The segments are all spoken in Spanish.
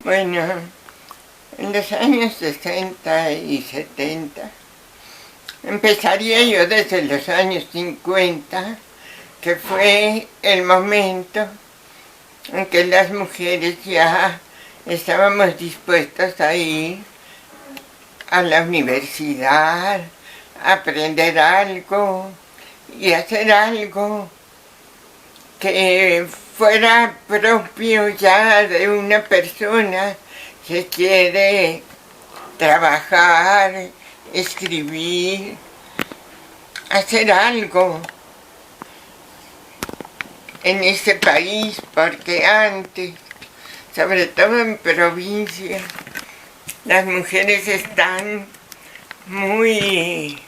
Bueno, en los años 60 y 70, empezaría yo desde los años 50, que fue el momento en que las mujeres ya estábamos dispuestas a ir a la universidad, a aprender algo y hacer algo que fuera propio ya de una persona que quiere trabajar, escribir, hacer algo en este país, porque antes, sobre todo en provincia, las mujeres están muy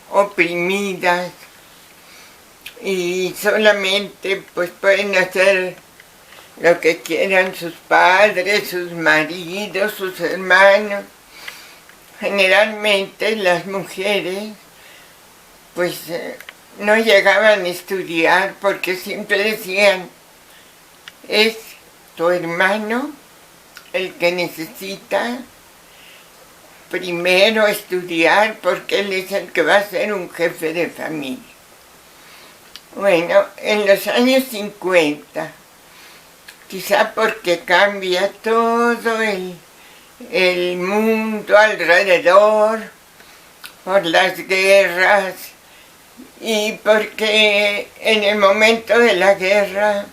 oprimidas y solamente pues pueden hacer lo que quieran sus padres, sus maridos, sus hermanos. Generalmente las mujeres pues no llegaban a estudiar porque siempre decían, es tu hermano el que necesita primero estudiar porque él es el que va a ser un jefe de familia. Bueno, en los años 50, quizá porque cambia todo el mundo alrededor, por las guerras, y porque en el momento de la guerra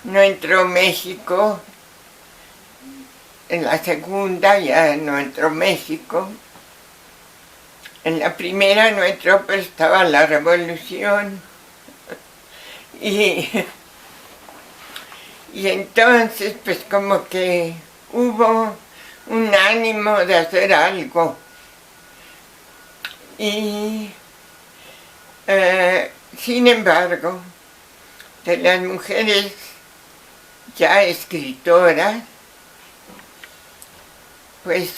no entró México, en la segunda ya no entró México, en la primera no entró, pero estaba la revolución, y entonces pues como que hubo un ánimo de hacer algo. Y sin embargo, de las mujeres ya escritoras, pues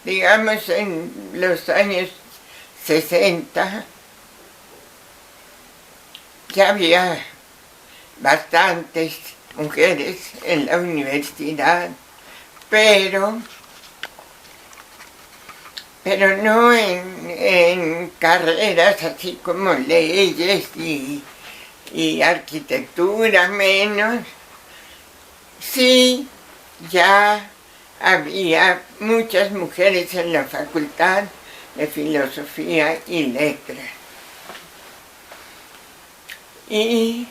digamos en los años 60 ya había bastantes mujeres en la universidad, pero no en carreras así como leyes y arquitectura menos. Sí, ya había muchas mujeres en la Facultad de Filosofía y Letras. Y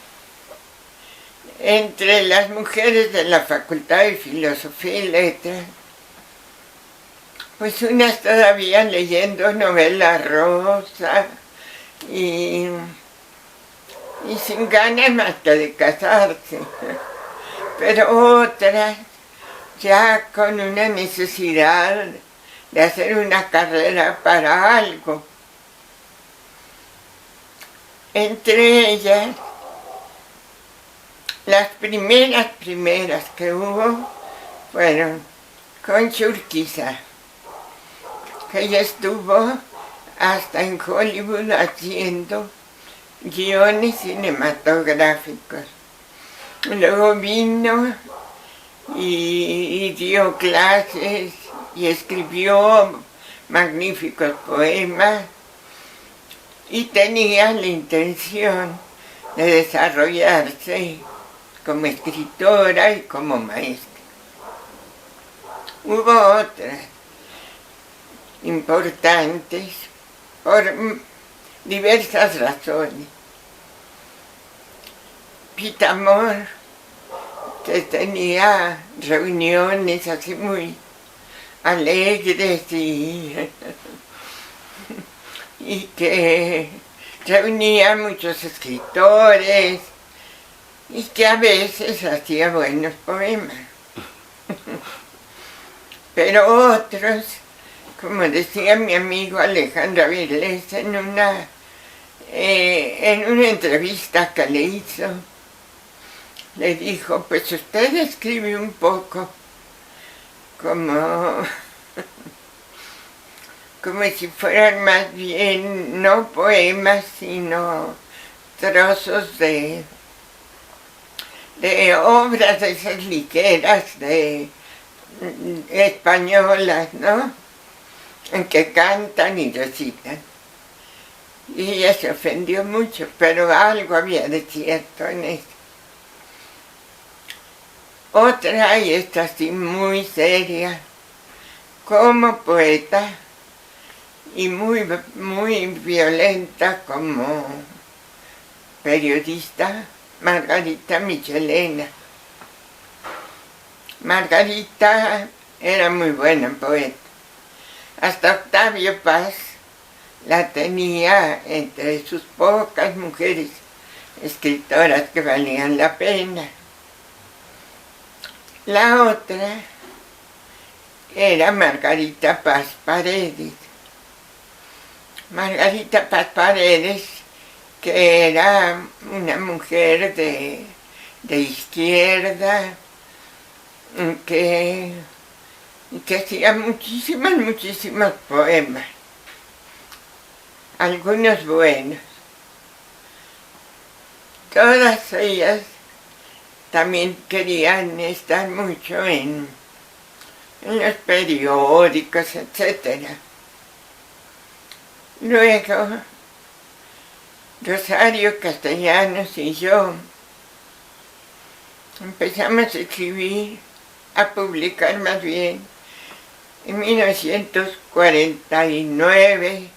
entre las mujeres de la Facultad de Filosofía y Letras, pues unas todavía leyendo novela rosa y sin ganas más que de casarse, pero otras ya con una necesidad de hacer una carrera para algo. Entre ellas, las primeras que hubo fueron Concha Urquiza, que ella estuvo hasta en Hollywood haciendo guiones cinematográficos. Luego vino y dio clases y escribió magníficos poemas y tenía la intención de desarrollarse como escritora y como maestra. Hubo otras importantes por diversas razones. Pita Amor, que tenía reuniones así muy alegres y que reunía muchos escritores y que a veces hacía buenos poemas. Pero otros, como decía mi amigo Alejandro Avilés en una entrevista que le hizo, le dijo, pues usted escribe un poco como si fueran más bien no poemas, sino trozos de de obras de esas ligeras, de españolas, ¿no? En que cantan y recitan. Y ella se ofendió mucho, pero algo había de cierto en eso. Otra, y esta sí muy seria, como poeta, y muy violenta como periodista, Margarita Michelena. Margarita era muy buena poeta. Hasta Octavio Paz la tenía entre sus pocas mujeres escritoras que valían la pena. La otra era Margarita Paz Paredes. Margarita Paz Paredes, que era una mujer de izquierda, que hacía muchísimos poemas, algunos buenos. Todas ellas también querían estar mucho en los periódicos, etc. Luego, Rosario Castellanos y yo empezamos a escribir, a publicar más bien, en 1949,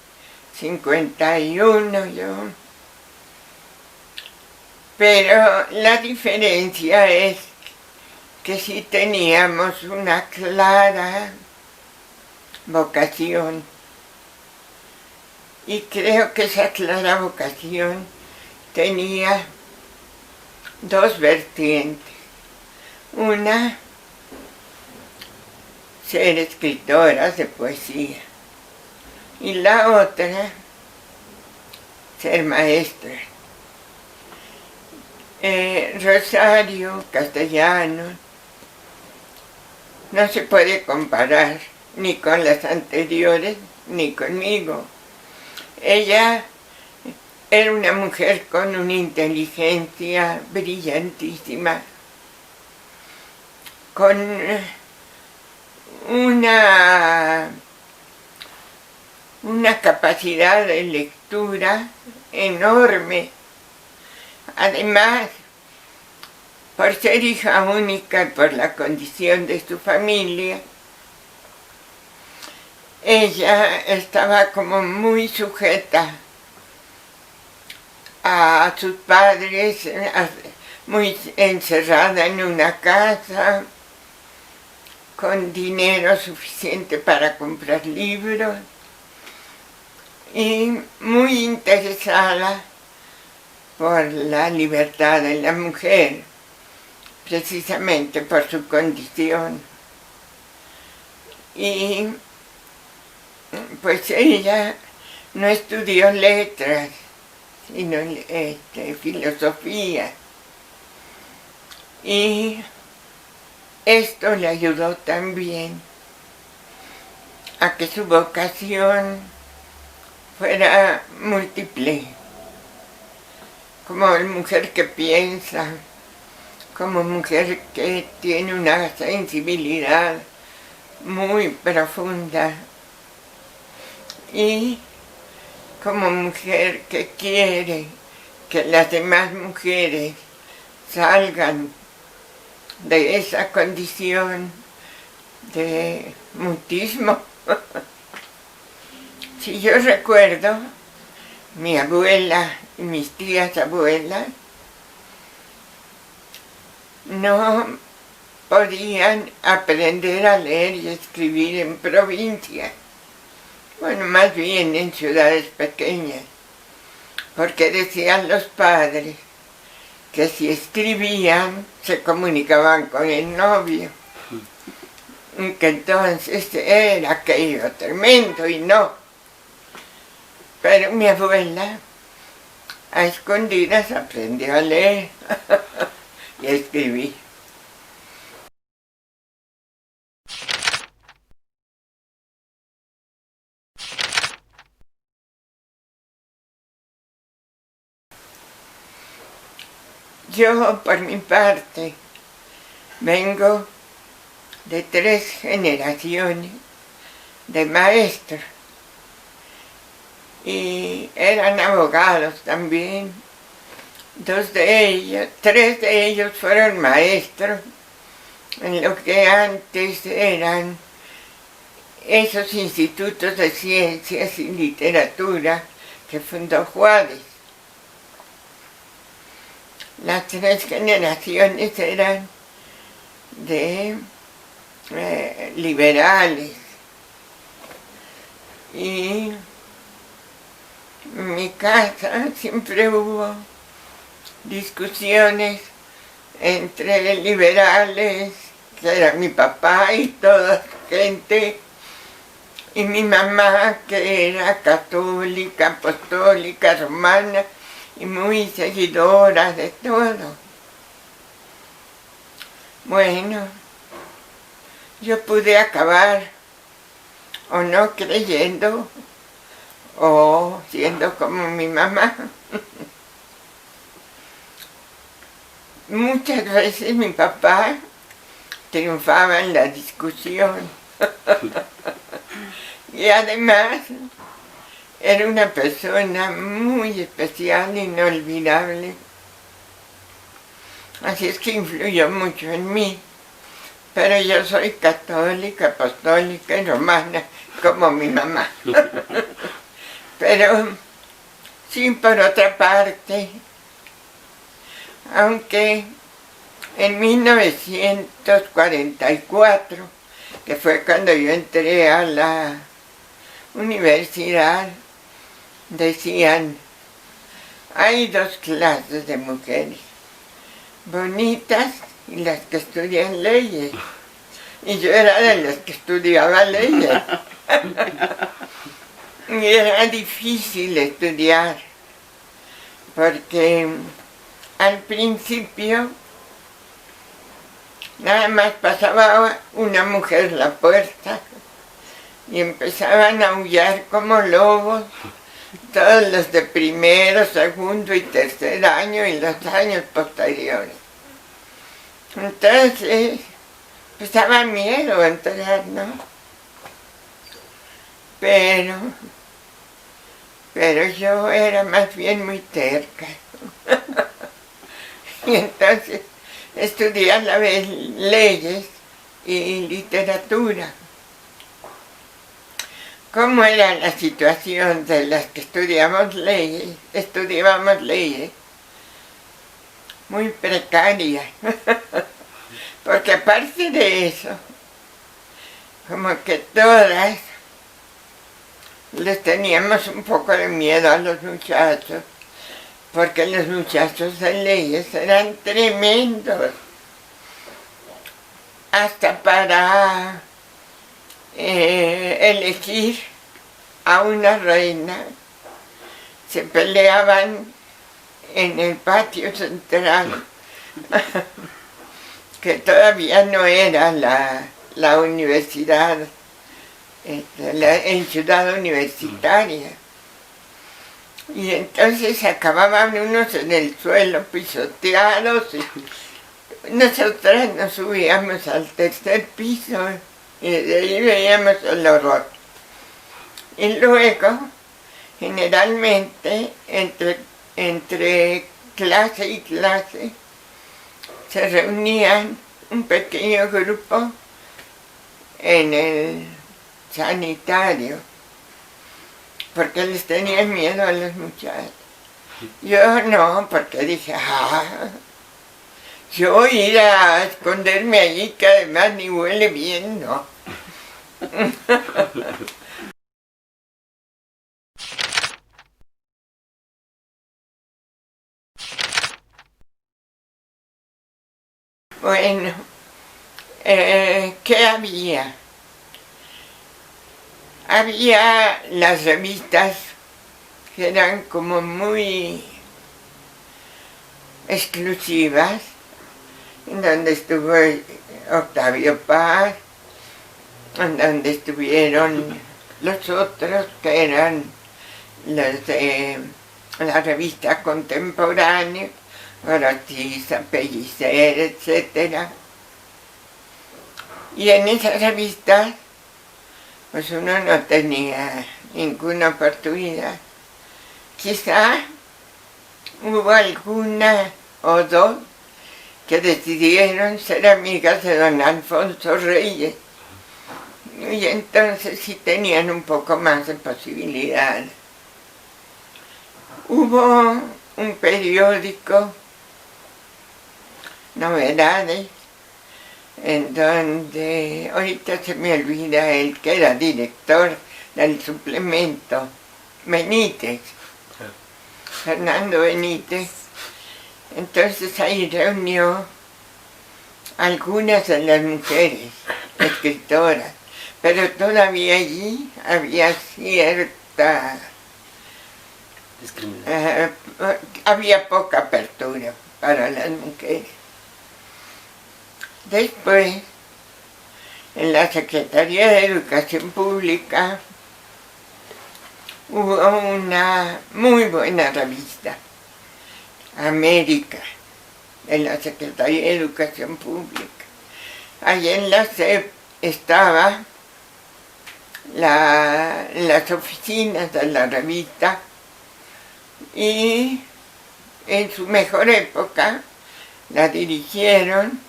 51 yo. Pero la diferencia es que sí teníamos una clara vocación. Y creo que esa clara vocación tenía dos vertientes. Una, ser escritoras de poesía. Y la otra, ser maestra. Rosario Castellanos no se puede comparar ni con las anteriores ni conmigo. Ella era una mujer con una inteligencia brillantísima, con una capacidad de lectura enorme. Además, por ser hija única y por la condición de su familia, ella estaba como muy sujeta a sus padres, muy encerrada en una casa, con dinero suficiente para comprar libros y muy interesada por la libertad de la mujer, precisamente por su condición. Y pues ella no estudió letras, sino filosofía. Y esto le ayudó también a que su vocación fuera múltiple, como mujer que piensa, como mujer que tiene una sensibilidad muy profunda y como mujer que quiere que las demás mujeres salgan de esa condición de mutismo. Si yo recuerdo, mi abuela y mis tías abuelas no podían aprender a leer y escribir en provincia, bueno, más bien en ciudades pequeñas, porque decían los padres que si escribían se comunicaban con el novio, que entonces era aquello tremendo y no. Pero mi abuela a escondidas aprendió a leer y a escribir. Yo, por mi parte, vengo de 3 generaciones de maestros y eran abogados también. 3 de ellos fueron maestros en lo que antes eran esos institutos de ciencias y literatura que fundó Juárez. Las 3 generaciones eran de liberales, y en mi casa siempre hubo discusiones entre liberales, que era mi papá y toda gente, y mi mamá, que era católica, apostólica, romana y muy seguidora de todo. Bueno, yo pude acabar o no creyendo o siendo como mi mamá. Muchas veces mi papá triunfaba en la discusión y además era una persona muy especial, inolvidable. Así es que influyó mucho en mí. Pero yo soy católica, apostólica y romana, como mi mamá. Pero sí, por otra parte, aunque en 1944, que fue cuando yo entré a la universidad, decían, hay 2 clases de mujeres, bonitas y las que estudian leyes. Y yo era de las que estudiaba leyes. Y era difícil estudiar, porque al principio nada más pasaba una mujer la puerta y empezaban a aullar como lobos todos los de primero, segundo y tercer año y los años posteriores. Entonces, pues daba miedo entrar, ¿no? Pero yo era más bien muy terca. Y entonces estudié a la vez leyes y literatura. ¿Cómo era la situación de las que estudiábamos leyes? Muy precaria. Porque aparte de eso, como que todas les teníamos un poco de miedo a los muchachos, porque los muchachos de leyes eran tremendos, hasta para elegir a una reina se peleaban en el patio central, que todavía no era la universidad, en Ciudad Universitaria. Y entonces acababan unos en el suelo pisoteados y nosotras nos subíamos al 3er piso y de ahí veíamos el horror. Y luego, generalmente, entre clase y clase, se reunían un pequeño grupo en el sanitario, porque les tenía miedo a los muchachos. Yo no, porque dije, yo ir a esconderme allí, que además ni huele bien, no. Bueno, ¿qué había? Había las revistas que eran como muy exclusivas, en donde estuvo Octavio Paz, en donde estuvieron los otros que eran los de la revista Contemporánea, Gorostiza, Pellicer, etc. Y en esas revistas, pues uno no tenía ninguna oportunidad. Quizá hubo alguna o dos que decidieron ser amigas de don Alfonso Reyes, y entonces sí tenían un poco más de posibilidad. Hubo un periódico, Novedades, en donde ahorita se me olvida el que era director del suplemento, Benítez, Fernando Benítez. Entonces ahí reunió algunas de las mujeres escritoras, pero todavía allí había cierta discriminación. Había poca apertura para las mujeres. Después, en la Secretaría de Educación Pública hubo una muy buena revista, América, de la Secretaría de Educación Pública. Allí en la SEP estaba las oficinas de la revista, y en su mejor época la dirigieron,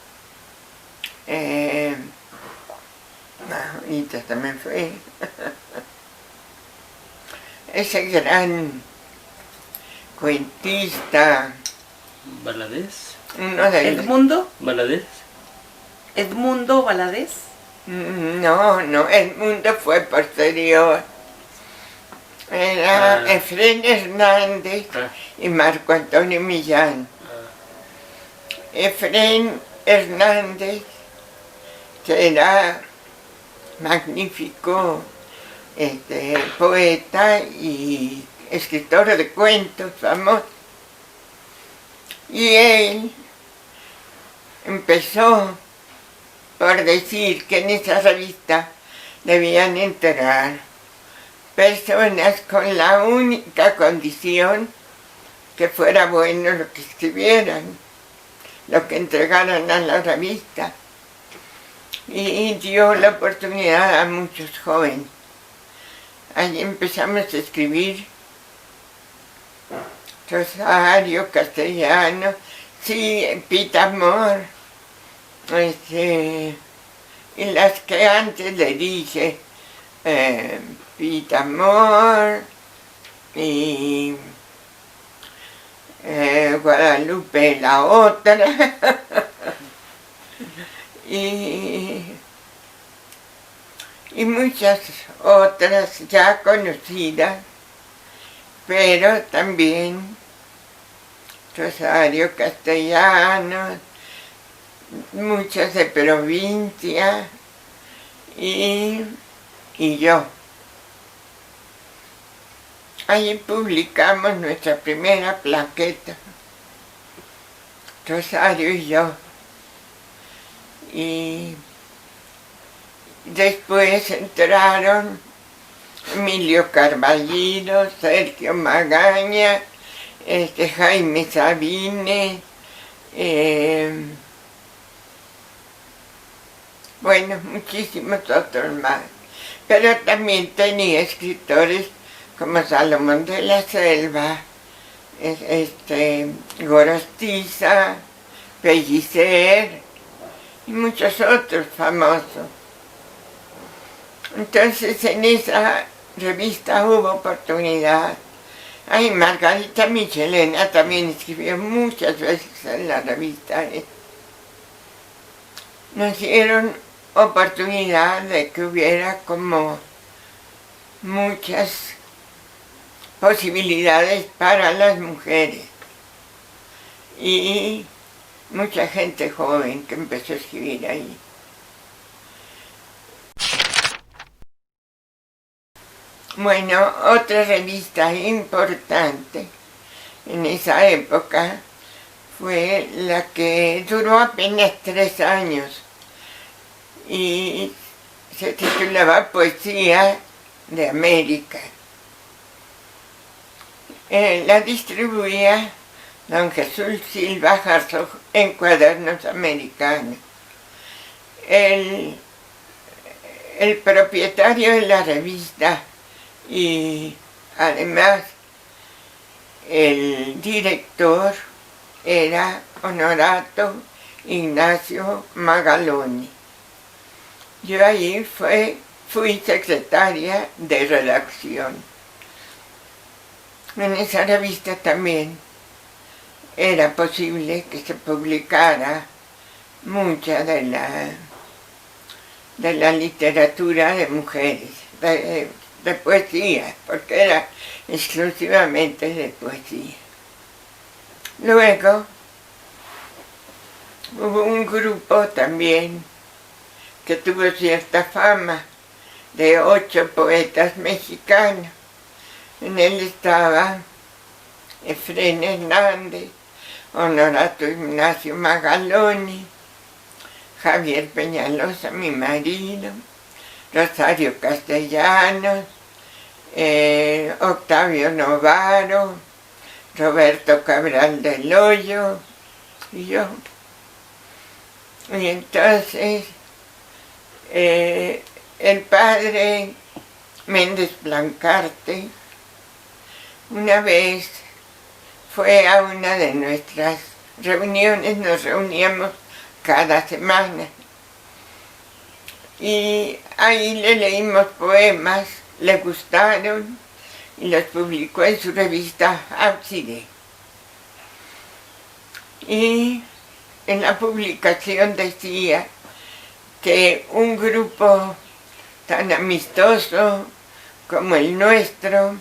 ahorita también fue, ese gran cuentista, Valadez. uno de ¿Edmundo? Valadez. ¿Edmundo Valadez? No, Edmundo fue posterior. Era Efrén Hernández y Marco Antonio Millán. Efrén Hernández, que era magnífico poeta y escritor de cuentos famoso. Y él empezó por decir que en esa revista debían entrar personas con la única condición que fuera bueno lo que escribieran, lo que entregaran a la revista. Y dio la oportunidad a muchos jóvenes. Allí empezamos a escribir Rosario, Castellano, sí, Pitamor, y las que antes le dije, Pitamor y Guadalupe la otra, y muchas otras ya conocidas, pero también Rosario Castellanos, muchas de provincia y yo. Allí publicamos nuestra primera plaqueta, Rosario y yo. Y después entraron Emilio Carballido, Sergio Magaña, Jaime Sabines, bueno, muchísimos otros más. Pero también tenía escritores como Salomón de la Selva, Gorostiza, Pellicer y muchos otros famosos. Entonces en esa revista hubo oportunidad. Ay, Margarita Michelena también escribió muchas veces en la revista. Nos dieron oportunidad de que hubiera como muchas posibilidades para las mujeres y mucha gente joven que empezó a escribir ahí. Bueno, otra revista importante en esa época fue la que duró apenas 3 años y se titulaba Poesía de América. La distribuía don Jesús Silva Jasso, en Cuadernos Americanos. El propietario de la revista y además el director era Honorato Ignacio Magaloni. Yo ahí fui secretaria de redacción. En esa revista también era posible que se publicara mucha de la literatura de mujeres, de poesía, porque era exclusivamente de poesía. Luego hubo un grupo también que tuvo cierta fama, de 8 poetas mexicanos. En él estaba Efrén Hernández, Honorato Ignacio Magaloni, Javier Peñalosa, mi marido, Rosario Castellanos, Octavio Novaro, Roberto Cabral del Hoyo y yo. Y entonces el padre Méndez Blancarte una vez fue a una de nuestras reuniones, nos reuníamos cada semana y ahí le leímos poemas, le gustaron y los publicó en su revista Ábside. Y en la publicación decía que un grupo tan amistoso como el nuestro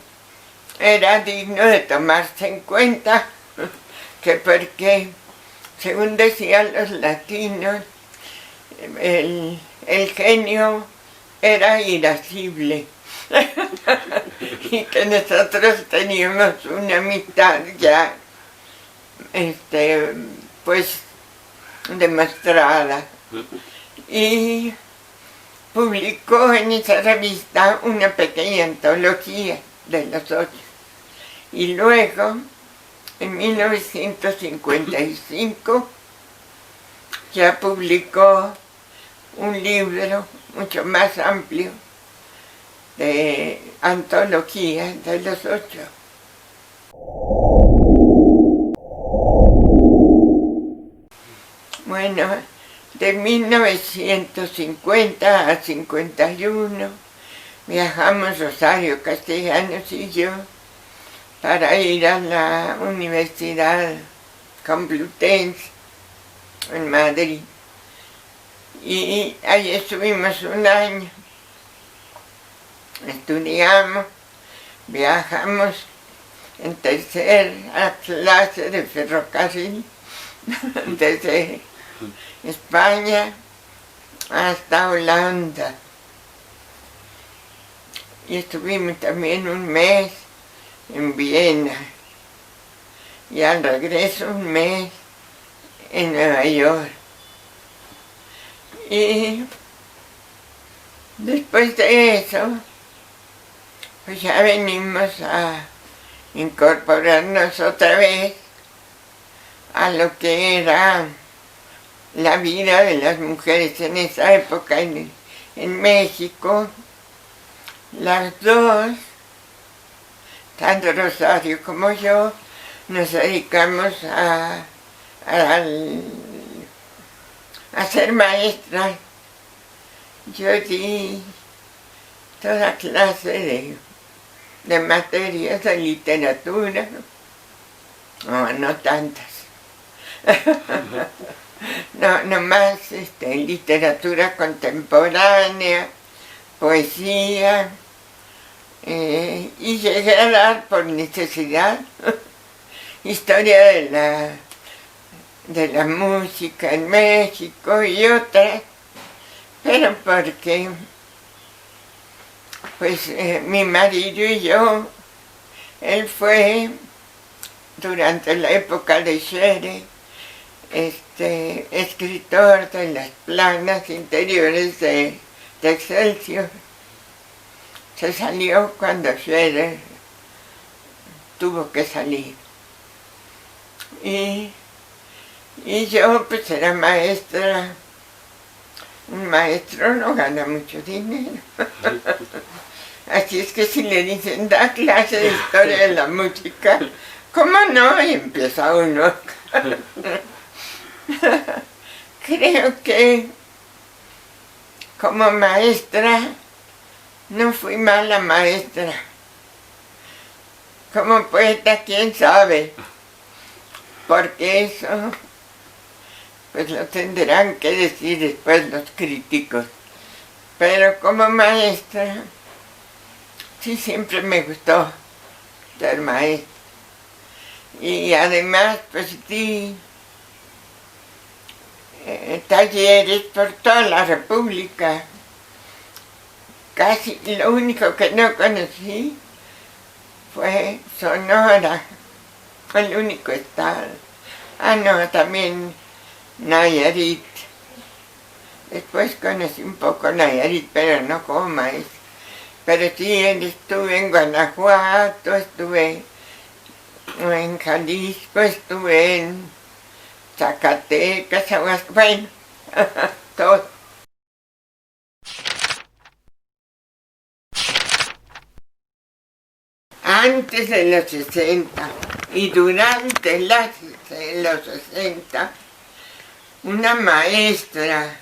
era digno de tomarse en cuenta, que porque, según decían los latinos, el genio era irascible y que nosotros teníamos una amistad ya pues demostrada. Y publicó en esa revista una pequeña antología de los 8. Y luego, en 1955, ya publicó un libro mucho más amplio de antología de los 8. Bueno, de 1950 a 51 viajamos Rosario Castellanos y yo para ir a la Universidad Complutense en Madrid. Y ahí estuvimos un año, estudiamos, viajamos en tercera clase de ferrocarril desde España hasta Holanda. Y estuvimos también un mes en Viena y al regreso un mes en Nueva York. Y después de eso, pues ya venimos a incorporarnos otra vez a lo que era la vida de las mujeres en esa época en México. Las dos, tanto Rosario como yo, nos dedicamos a ser maestras. Yo di toda clase de materias de literatura, no tantas. No más literatura contemporánea, poesía, y llegué a dar por necesidad historia de la música en México y otras, pero porque pues mi marido y yo, él fue durante la época de Scherer, escritor de las planas interiores de Excelsior. Se salió cuando Scherer tuvo que salir. Y, y yo pues era maestra. Un maestro no gana mucho dinero. Así es que si le dicen, da clase de historia de la música, ¿cómo no? Y empieza uno. Creo que como maestra no fui mala maestra. Como poeta, quién sabe. Porque eso pues lo tendrán que decir después los críticos. Pero como maestra, sí siempre me gustó ser maestra. Y además, pues di talleres por toda la República. Casi lo único que no conocí fue Sonora, fue el único estado. Ah, no, también Nayarit. Después conocí un poco Nayarit, pero no como maestra. Pero sí, estuve en Guanajuato, estuve en Jalisco, estuve en Zacatecas, bueno, todo. Antes de los 60 y durante los 60, una maestra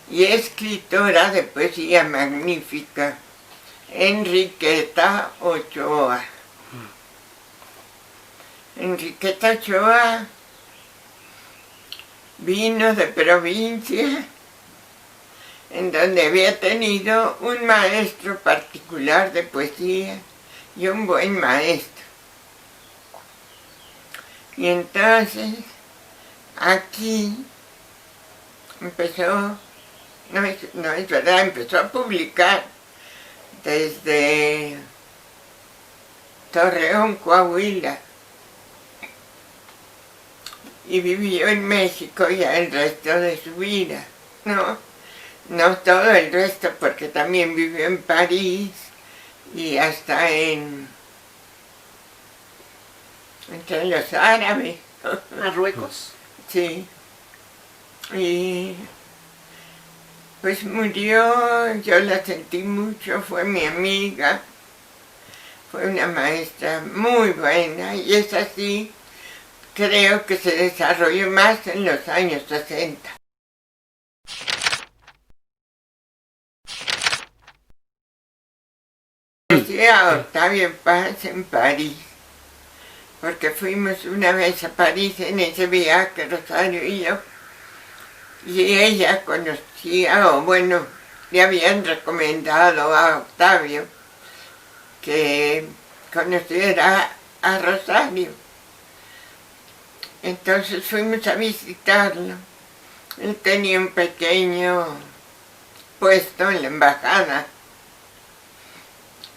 y escritora de poesía magnífica, Enriqueta Ochoa. Enriqueta Ochoa vino de provincia, en donde había tenido un maestro particular de poesía y un buen maestro. Y entonces aquí empezó, no es verdad, empezó a publicar desde Torreón, Coahuila, y vivió en México ya el resto de su vida. No todo el resto, porque también vivió en París y hasta entre los árabes. Marruecos. Sí. Y pues murió, yo la sentí mucho, fue mi amiga, fue una maestra muy buena, y es así, creo que se desarrolló más en los años 60. Conocí a Octavio Paz en París, porque fuimos una vez a París en ese viaje, Rosario y yo, y ella conocía, o bueno, le habían recomendado a Octavio que conociera a Rosario. Entonces fuimos a visitarlo. Él tenía un pequeño puesto en la embajada,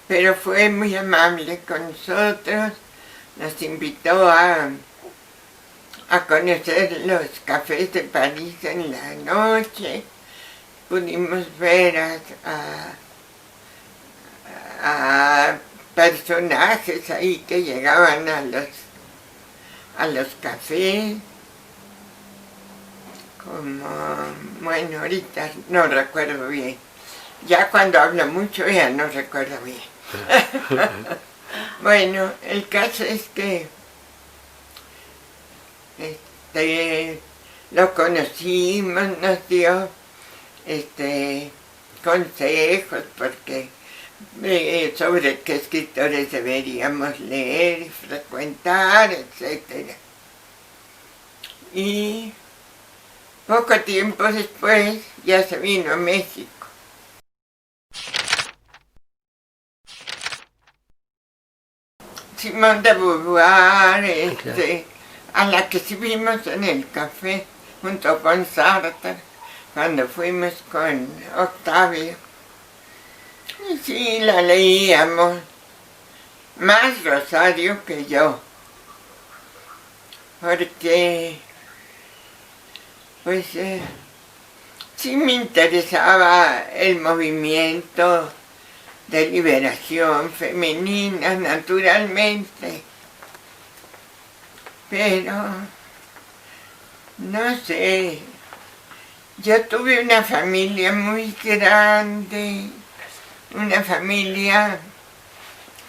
pero fue muy amable con nosotros, nos invitó a conocer los cafés de París en la noche, pudimos ver a personajes ahí que llegaban a los cafés, como, bueno, ahorita no recuerdo bien, ya cuando hablo mucho ya no recuerdo bien. Bueno, el caso es que lo conocimos, nos dio consejos porque sobre qué escritores deberíamos leer y frecuentar, etc. Y poco tiempo después ya se vino a México. Simone de Beauvoir, Claro. a la que sí vimos en el café junto con Sartre cuando fuimos con Octavio. Y sí, la leíamos, más Rosario que yo, porque pues sí me interesaba el movimiento de liberación femenina, naturalmente. pero no sé, yo tuve una familia muy grande, una familia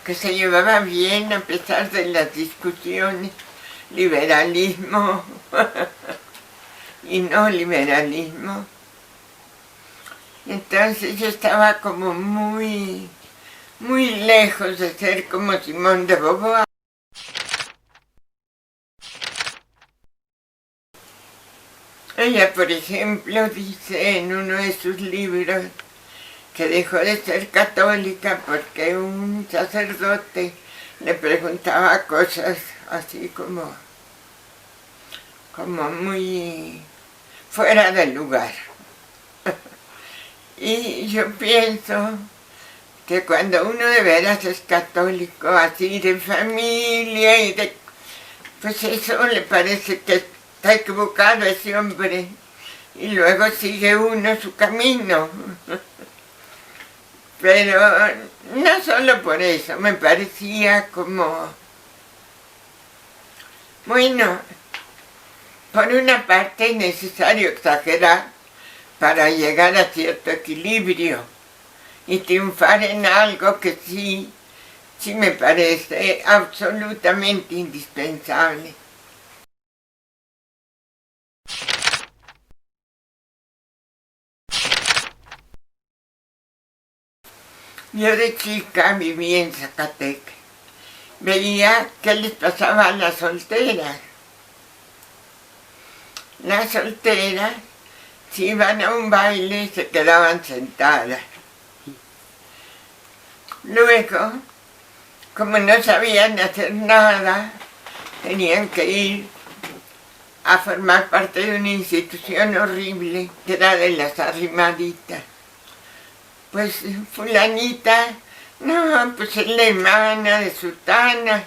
que se llevaba bien a pesar de las discusiones, liberalismo y no liberalismo. Entonces yo estaba como muy lejos de ser como Simone de Beauvoir. Ella, por ejemplo, dice en uno de sus libros que dejó de ser católica porque un sacerdote le preguntaba cosas así como muy fuera del lugar. Y yo pienso que cuando uno de veras es católico, así de familia y de... pues eso le parece que está equivocado ese hombre y luego sigue uno su camino. Pero no solo por eso, me parecía como... bueno, por una parte es necesario exagerar para llegar a cierto equilibrio y triunfar en algo que sí me parece absolutamente indispensable. Yo de chica viví en Zacatecas. Veía qué les pasaba a las solteras. Las solteras, si iban a un baile, se quedaban sentadas. Luego, como no sabían hacer nada, tenían que ir a formar parte de una institución horrible, que era de las arrimaditas. Pues fulanita, no, pues es la hermana de sultana.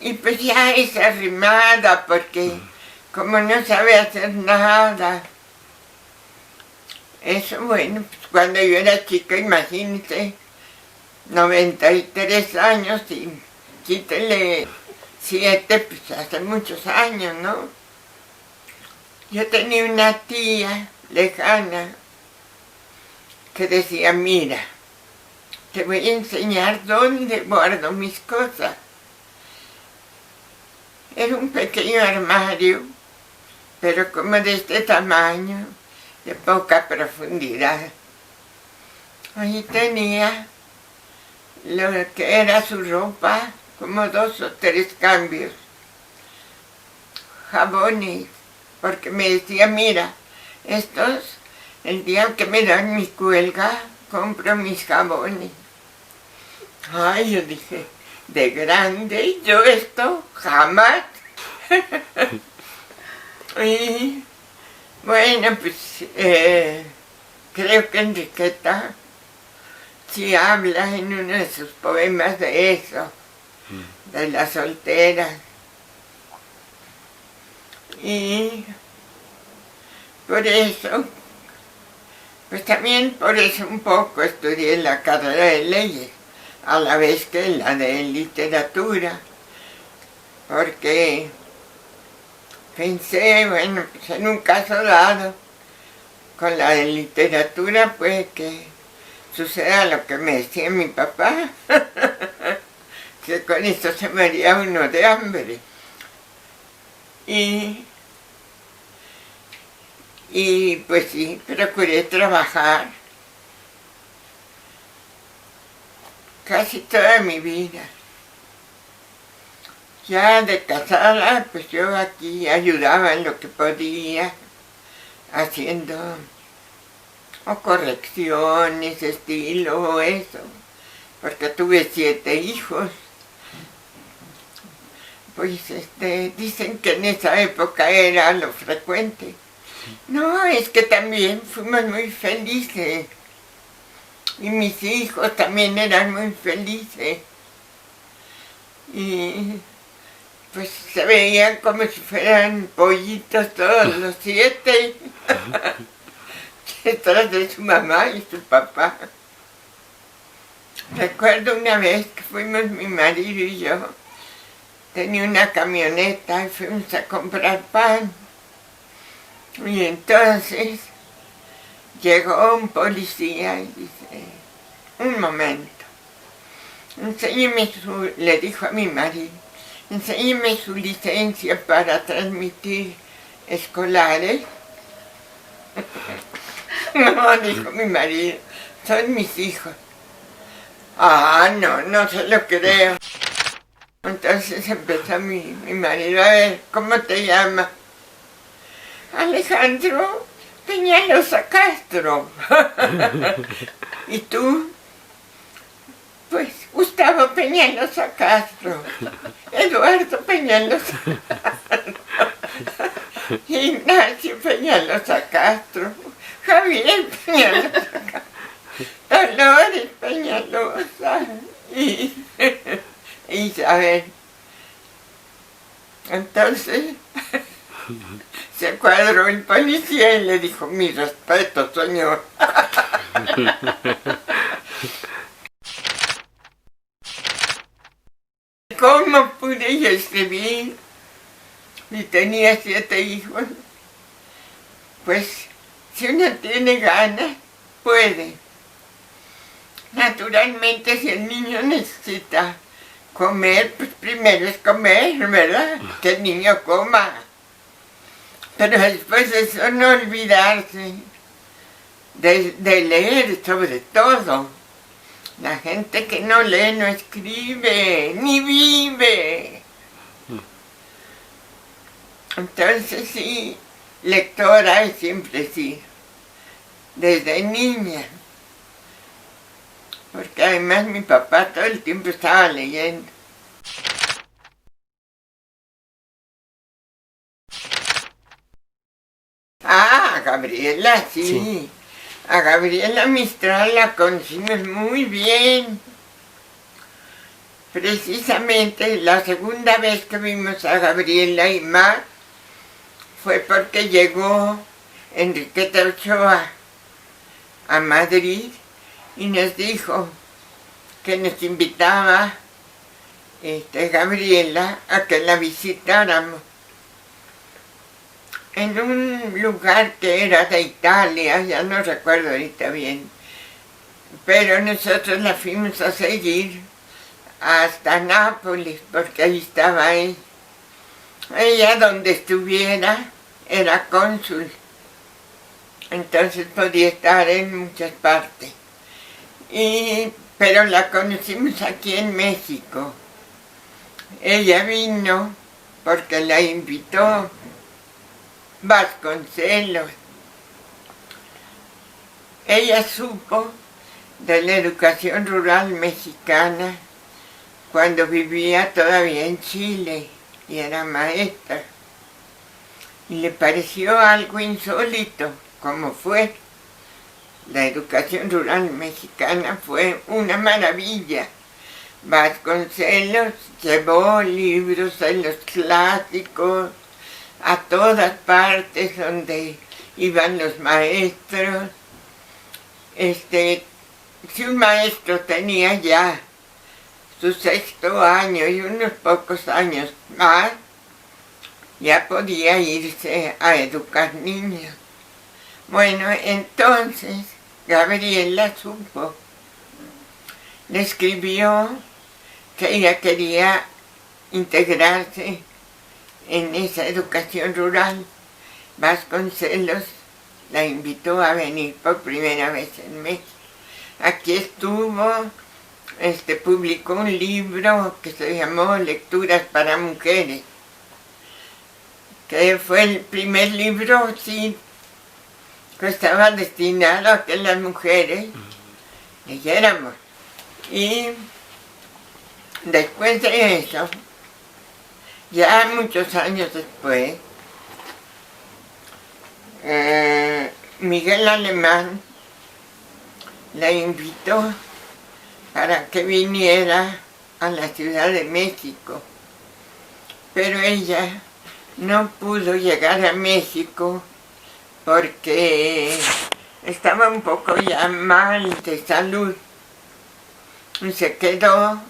Y pues ya es arrimada porque como no sabe hacer nada. Eso, bueno, pues cuando yo era chica, imagínense, 93 años y quítele 7, pues hace muchos años, ¿no? Yo tenía una tía lejana que decía, mira, te voy a enseñar dónde guardo mis cosas. Era un pequeño armario, pero como de este tamaño, de poca profundidad. Ahí tenía lo que era su ropa, como 2 o 3 cambios. Jabones, porque me decía, mira, estos, el día que me dan mi cuelga, compro mis jabones. Ay, yo dije, de grande, yo esto jamás. Y bueno, pues creo que Enriqueta sí habla en uno de sus poemas de eso, de las solteras. Y por eso, pues también por eso un poco estudié la carrera de leyes, a la vez que la de literatura, porque pensé, bueno, pues en un caso dado, con la de literatura, pues que suceda lo que me decía mi papá, que con esto se moría uno de hambre. Y pues sí, procuré trabajar casi toda mi vida. Ya de casada, pues yo aquí ayudaba en lo que podía, haciendo o correcciones, estilo, o eso, porque tuve 7 hijos. Pues dicen que en esa época era lo frecuente. No, es que también fuimos muy felices. Y mis hijos también eran muy felices. Y pues se veían como si fueran pollitos todos los 7. Detrás de su mamá y su papá. Recuerdo una vez que fuimos mi marido y yo tenía una camioneta y fuimos a comprar pan. Y entonces llegó un policía y dice, un momento, le dijo a mi marido, enséñeme su licencia para transmitir escolares. No, dijo mi marido, son mis hijos. Ah, no, no se lo creo. Entonces empezó mi marido, a ver, ¿cómo te llamas? Alejandro Peñalosa Castro. ¿Y tú? Pues Gustavo Peñalosa Castro, Eduardo Peñalosa Castro, Ignacio Peñalosa Castro, Javier Peñalosa Castro, Dolores Peñalosa y Isabel. Entonces se cuadró el policía y le dijo, mi respeto, señor. ¿Cómo pude yo escribir? Y tenía 7 hijos. Pues, si uno tiene ganas, puede. Naturalmente, si el niño necesita comer, pues primero es comer, ¿verdad? Que el niño coma. Pero después de eso, no olvidarse de leer, sobre todo. La gente que no lee no escribe, ni vive. Entonces sí, lectora y siempre sí, desde niña. Porque además mi papá todo el tiempo estaba leyendo. Ah, Gabriela, sí. A Gabriela Mistral la conocimos muy bien. Precisamente la segunda vez que vimos a Gabriela y Mar fue porque llegó Enriqueta Ochoa a Madrid y nos dijo que nos invitaba Gabriela a que la visitáramos en un lugar que era de Italia, ya no recuerdo ahorita bien, pero nosotros la fuimos a seguir hasta Nápoles, porque ahí estaba ella. Ella donde estuviera era cónsul, entonces podía estar en muchas partes. Pero la conocimos aquí en México. Ella vino porque la invitó Vasconcelos. Ella supo de la educación rural mexicana cuando vivía todavía en Chile y era maestra. Y le pareció algo insólito, como fue. La educación rural mexicana fue una maravilla. Vasconcelos llevó libros de los clásicos a todas partes donde iban los maestros. Si un maestro tenía ya su 6º año y unos pocos años más, ya podía irse a educar niños. Bueno, entonces Gabriela supo, le escribió que ella quería integrarse en esa educación rural. Vasconcelos la invitó a venir por primera vez en México. Aquí estuvo, publicó un libro que se llamó Lecturas para Mujeres, que fue el primer libro, sí, que estaba destinado a que las mujeres leyéramos. Y después de eso, ya muchos años después, Miguel Alemán la invitó para que viniera a la Ciudad de México, pero ella no pudo llegar a México porque estaba un poco ya mal de salud y se quedó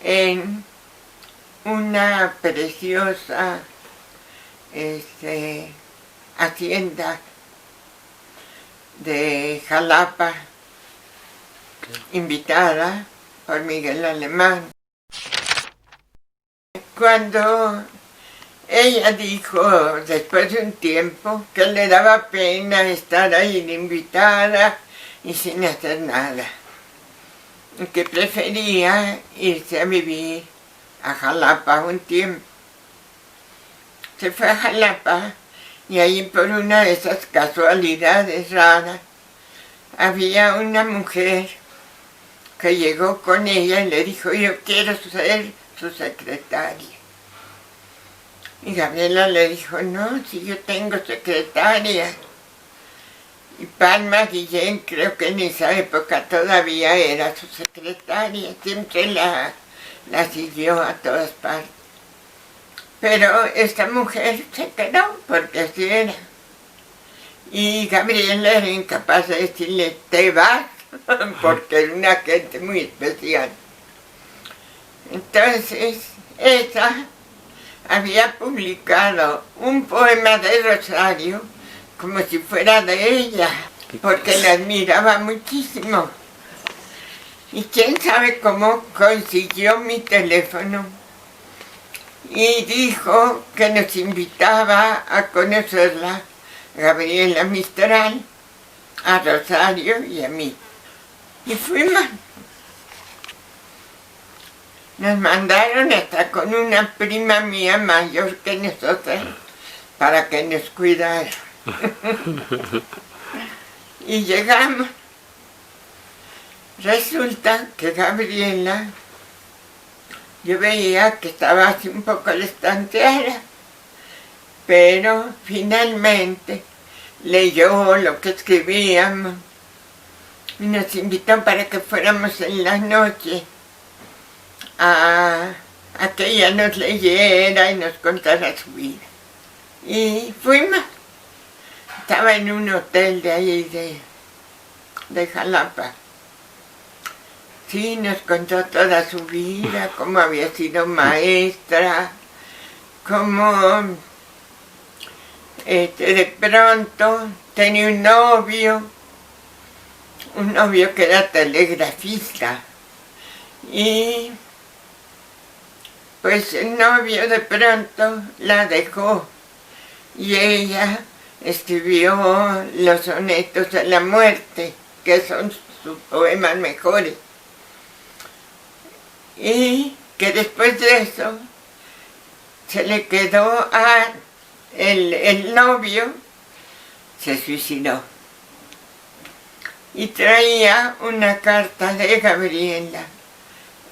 en una preciosa hacienda de Jalapa, invitada por Miguel Alemán. Cuando ella dijo, después de un tiempo, que le daba pena estar ahí de invitada y sin hacer nada, y que prefería irse a vivir a Jalapa un tiempo. Se fue a Jalapa y ahí, por una de esas casualidades raras, había una mujer que llegó con ella y le dijo: yo quiero ser su secretaria. Y Gabriela le dijo: no, si yo tengo secretaria. Y Palma Guillén, creo que en esa época todavía era su secretaria, siempre la siguió a todas partes. Pero esta mujer se quedó, porque así era. Y Gabriela era incapaz de decirle: te vas, porque era una gente muy especial. Entonces, ella había publicado un poema de Rosario como si fuera de ella, porque la admiraba muchísimo. Y quién sabe cómo consiguió mi teléfono y dijo que nos invitaba a conocerla, Gabriela Mistral, a Rosario y a mí. Y fuimos. Nos mandaron hasta con una prima mía mayor que nosotros para que nos cuidara. Y llegamos. Resulta que Gabriela, yo veía que estaba así un poco estanteada, pero finalmente leyó lo que escribíamos y nos invitó para que fuéramos en la noche a que ella nos leyera y nos contara su vida. Y fuimos. Estaba en un hotel de ahí de Jalapa. Sí, nos contó toda su vida, cómo había sido maestra, cómo de pronto tenía un novio que era telegrafista. Y pues el novio de pronto la dejó y ella escribió los sonetos de la muerte, que son sus poemas mejores. Y que después de eso se le quedó el novio, se suicidó. Y traía una carta de Gabriela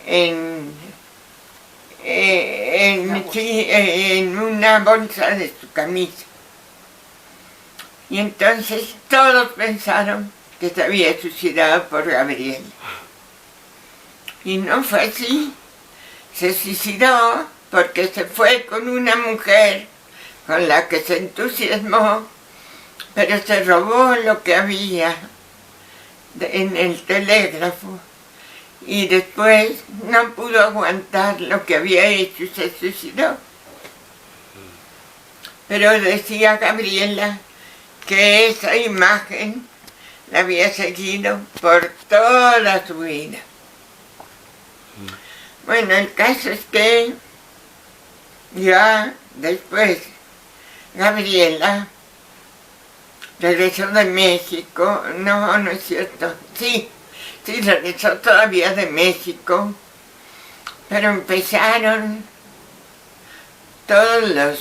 en una bolsa de su camisa. Y entonces todos pensaron que se había suicidado por Gabriela. Y no fue así. Se suicidó porque se fue con una mujer con la que se entusiasmó, pero se robó lo que había en el telégrafo. Y después no pudo aguantar lo que había hecho y se suicidó. Pero decía Gabriela que esa imagen la había seguido por toda su vida. Bueno, el caso es que ya después Gabriela regresó de México. No es cierto, sí, regresó todavía de México, pero empezaron todos los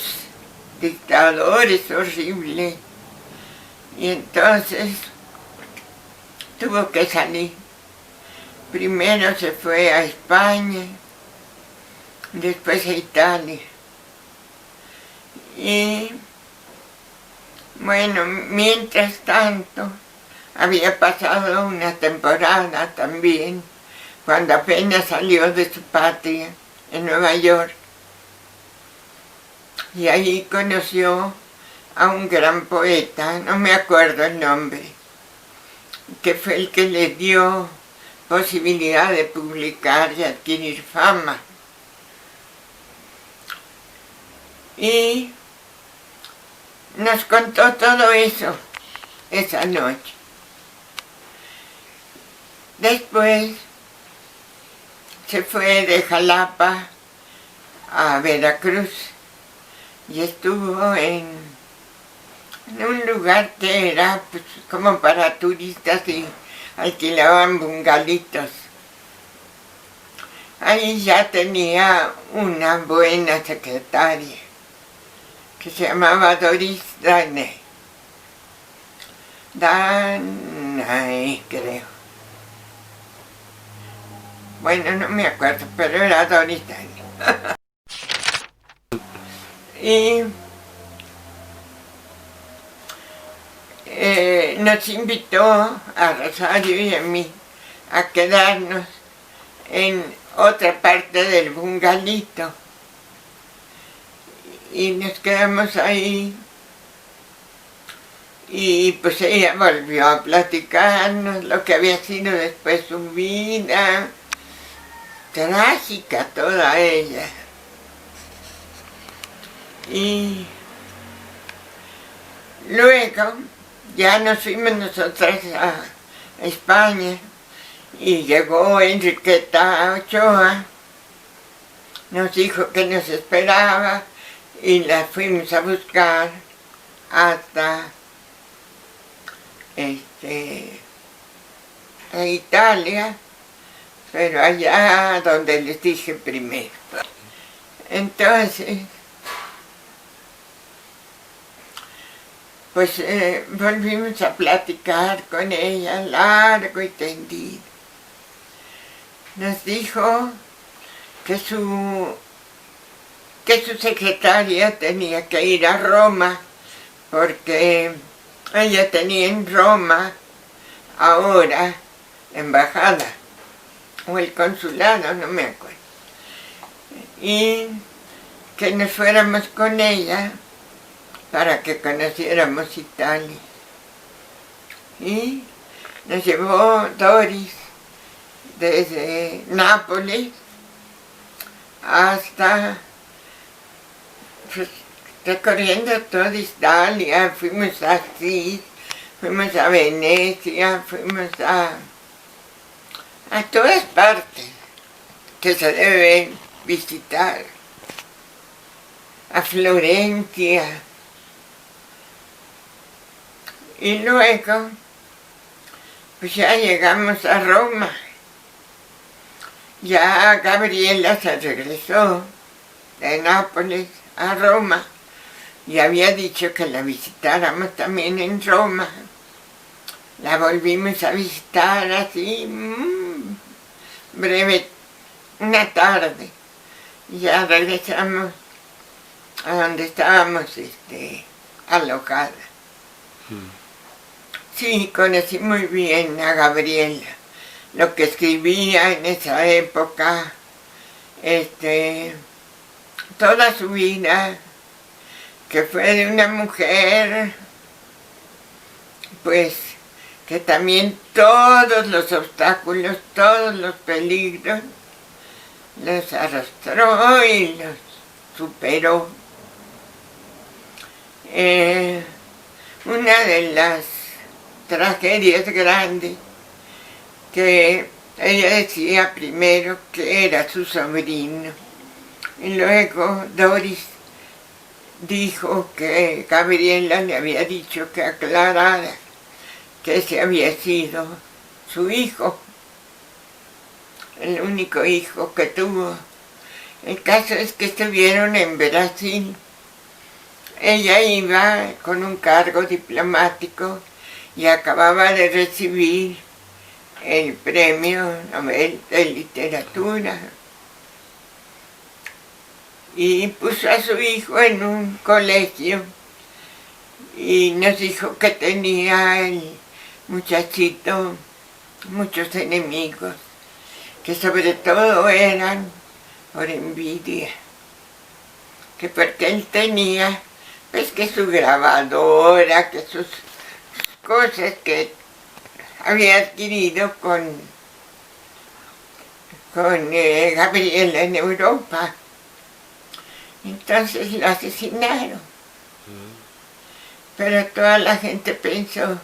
dictadores horribles y entonces tuvo que salir. Primero se fue a España, después a Italia. Y bueno, mientras tanto, había pasado una temporada también, cuando apenas salió de su patria, en Nueva York. Y ahí conoció a un gran poeta, no me acuerdo el nombre, que fue el que le dio posibilidad de publicar y adquirir fama. Y nos contó todo eso esa noche. Después se fue de Jalapa a Veracruz y estuvo en un lugar que era pues, como para turistas y alquilaban bungalitos. Ahí ya tenía una buena secretaria que se llamaba Doris Danae. Danae, creo. Bueno, no me acuerdo, pero era Doris Danae. Y nos invitó a Rosario y a mí a quedarnos en otra parte del bungalito. Y nos quedamos ahí. Y pues ella volvió a platicarnos lo que había sido después su vida. Trágica toda ella. Y luego ya nos fuimos nosotras a España y llegó Enriqueta Ochoa, nos dijo que nos esperaba y la fuimos a buscar hasta a Italia, pero allá donde les dije primero. Entonces, pues volvimos a platicar con ella largo y tendido. Nos dijo que su secretaria tenía que ir a Roma porque ella tenía en Roma ahora la embajada o el consulado, no me acuerdo, y que nos fuéramos con ella para que conociéramos Italia. Y nos llevó Doris desde Nápoles hasta, pues, recorriendo toda Italia, fuimos a Asís, fuimos a Venecia, fuimos a todas partes que se deben visitar, a Florencia. Y luego, pues ya llegamos a Roma. Ya Gabriela se regresó de Nápoles a Roma y había dicho que la visitáramos también en Roma. La volvimos a visitar así, breve, una tarde. Y ya regresamos a donde estábamos alojadas. Sí, conocí muy bien a Gabriela, lo que escribía en esa época, toda su vida, que fue de una mujer, pues, que también todos los obstáculos, todos los peligros, los arrastró y los superó. Una de las tragedias grandes que ella decía primero que era su sobrino y luego Doris dijo que Gabriela le había dicho que aclarara que ese había sido su hijo, el único hijo que tuvo. El caso es que estuvieron en Brasil. Ella iba con un cargo diplomático y acababa de recibir el Premio Nobel de Literatura. Y puso a su hijo en un colegio y nos dijo que tenía el muchachito muchos enemigos, que sobre todo eran por envidia, que porque él tenía pues que su grabadora, que sus cosas que había adquirido con Gabriela en Europa. Entonces lo asesinaron. Pero toda la gente pensó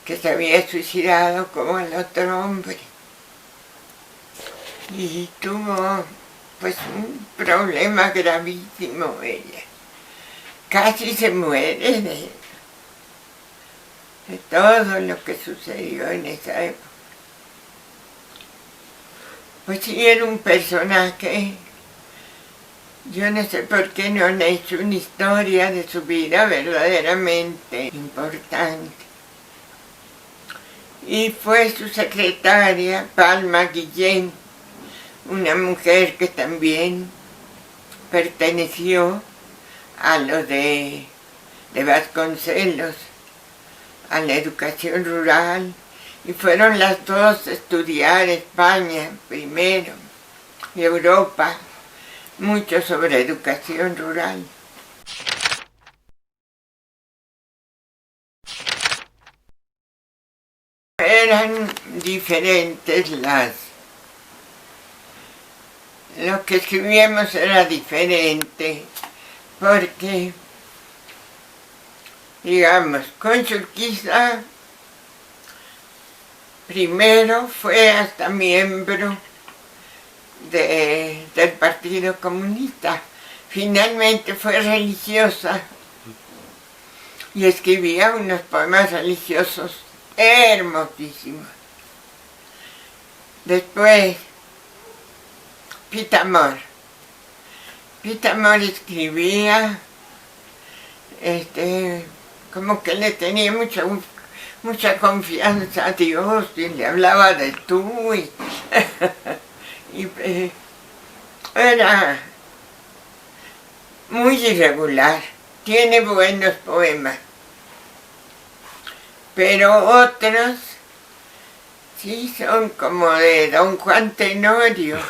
que se había suicidado como el otro hombre. Y tuvo pues un problema gravísimo ella. Casi se muere de todo lo que sucedió en esa época. Pues sí, era un personaje, yo no sé por qué no han hecho una historia de su vida verdaderamente importante. Y fue su secretaria, Palma Guillén, una mujer que también perteneció a lo de Vasconcelos, a la educación rural, y fueron las dos a estudiar España primero y Europa, mucho sobre educación rural. Eran diferentes lo que escribíamos era diferente, porque, digamos, con Urquiza primero fue hasta miembro del Partido Comunista. Finalmente fue religiosa y escribía unos poemas religiosos hermosísimos. Después, Pitamor escribía, como que le tenía mucha confianza a Dios y le hablaba de tú y era muy irregular, tiene buenos poemas, pero otros sí son como de Don Juan Tenorio.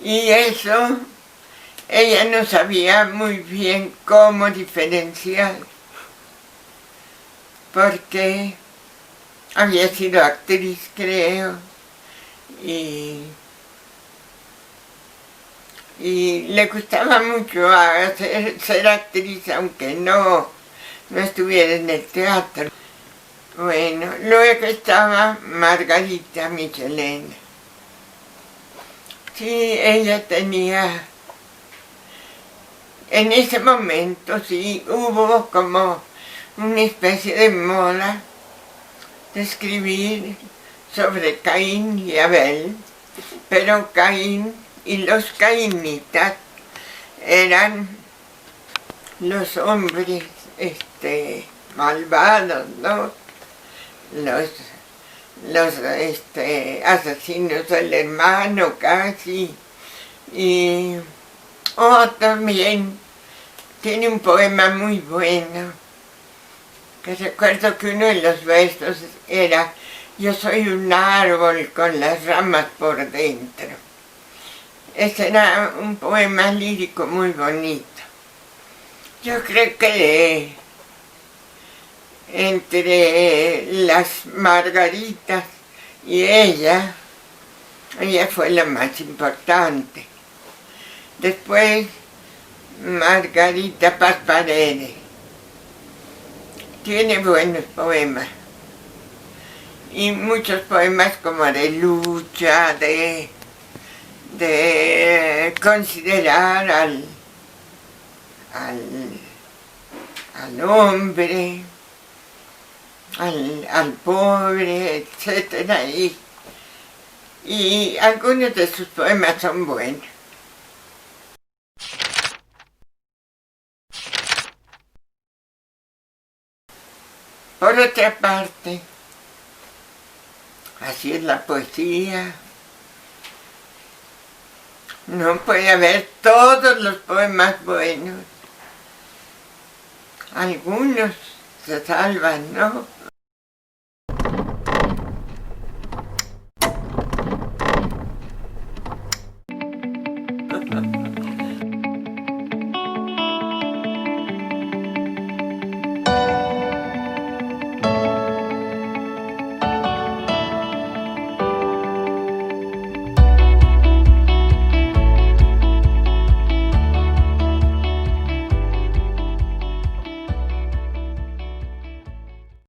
Y eso, ella no sabía muy bien cómo diferenciar, porque había sido actriz, creo, y le gustaba mucho ser actriz, aunque no estuviera en el teatro. Bueno, luego estaba Margarita Michelena. Sí, ella tenía, en ese momento sí, hubo como una especie de moda de escribir sobre Caín y Abel, pero Caín y los caínitas eran los hombres malvados, ¿no? Los asesinos del hermano casi. Y también tiene un poema muy bueno, que recuerdo que uno de los versos era: yo soy un árbol con las ramas por dentro. Ese era un poema lírico muy bonito. Yo creo que entre las Margaritas y ella fue la más importante. Después, Margarita Paz Paredes. Tiene buenos poemas. Y muchos poemas como de lucha, de considerar al hombre, al pobre, etcétera, y algunos de sus poemas son buenos. Por otra parte, así es la poesía. No puede haber todos los poemas buenos. Algunos se salvan, ¿no?